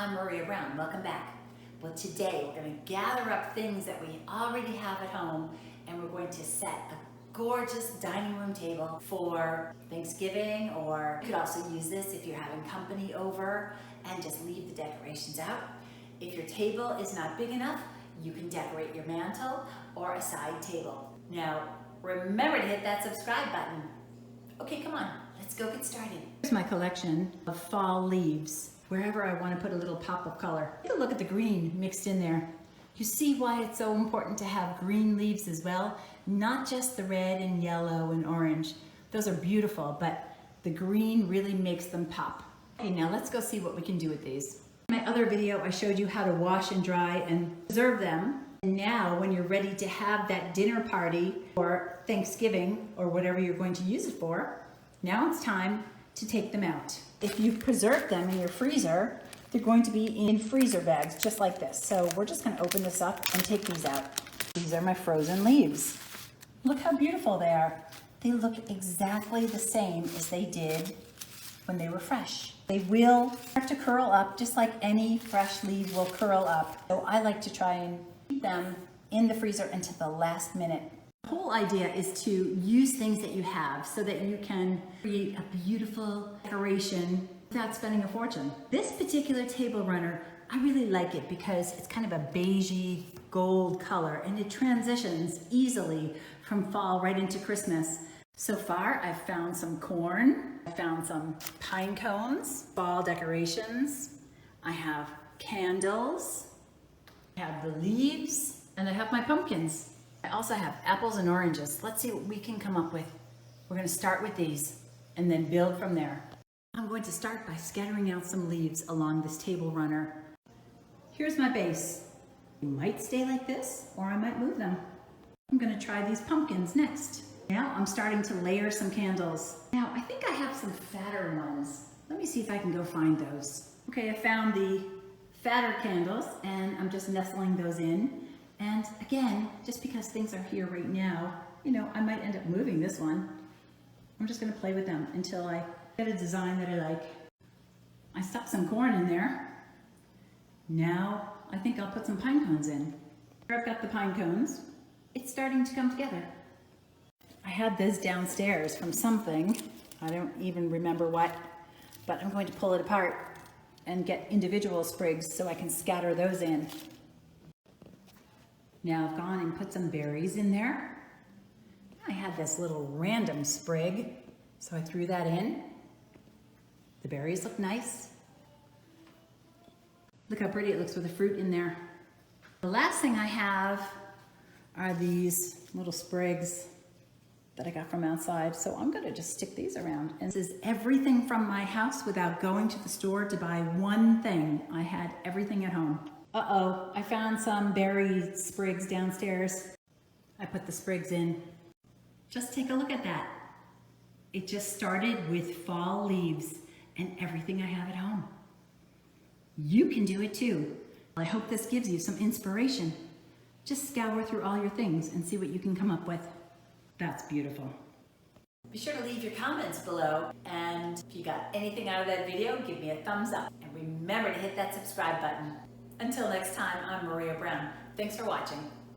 I'm Maria Brown. Welcome back. Well, today we're going to gather up things that we already have at home and we're going to set a gorgeous dining room table for Thanksgiving, or you could also use this if you're having company over and just leave the decorations out. If your table is not big enough, you can decorate your mantle or a side table. Now, remember to hit that subscribe button. Okay, come on, let's go get started. Here's my collection of fall leaves. Wherever I want to put a little pop of color. Take a look at the green mixed in there. You see why it's so important to have green leaves as well? Not just the red and yellow and orange. Those are beautiful, but the green really makes them pop. Okay, now let's go see what we can do with these. In my other video, I showed you how to wash and dry and preserve them. And now when you're ready to have that dinner party or Thanksgiving or whatever you're going to use it for, now it's time to take them out. If you've preserved them in your freezer, they're going to be in freezer bags just like this. So we're just going to open this up and take these out. These are my frozen leaves. Look how beautiful they are. They look exactly the same as they did when they were fresh. They will start to curl up just like any fresh leaf will curl up. So I like to try and keep them in the freezer until the last minute. The whole idea is to use things that you have so that you can create a beautiful decoration without spending a fortune. This particular table runner, I really like it because it's kind of a beigey gold color and it transitions easily from fall right into Christmas. So far, I've found some corn, I found some pine cones, fall decorations, I have candles, I have the leaves, and I have my pumpkins. I also have apples and oranges. Let's see what we can come up with. We're going to start with these and then build from there. I'm going to start by scattering out some leaves along this table runner. Here's my base. It might stay like this or I might move them. I'm going to try these pumpkins next. Now I'm starting to layer some candles. Now I think I have some fatter ones. Let me see if I can go find those. Okay, I found the fatter candles and I'm just nestling those in. And again, just because things are here right now, you know, I might end up moving this one. I'm just gonna play with them until I get a design that I like. I stuck some corn in there. Now, I think I'll put some pine cones in. Here I've got the pine cones. It's starting to come together. I had this downstairs from something. I don't even remember what, but I'm going to pull it apart and get individual sprigs so I can scatter those in. Now I've gone and put some berries in there. I had this little random sprig, so I threw that in. The berries look nice. Look how pretty it looks with the fruit in there. The last thing I have are these little sprigs that I got from outside, so I'm gonna just stick these around. And this is everything from my house without going to the store to buy one thing. I had everything at home. Uh-oh, I found some berry sprigs downstairs. I put the sprigs in. Just take a look at that. It just started with fall leaves and everything I have at home. You can do it too. I hope this gives you some inspiration. Just scour through all your things and see what you can come up with. That's beautiful. Be sure to leave your comments below, and if you got anything out of that video, give me a thumbs up. And remember to hit that subscribe button. Until next time, I'm Maria Brown. Thanks for watching.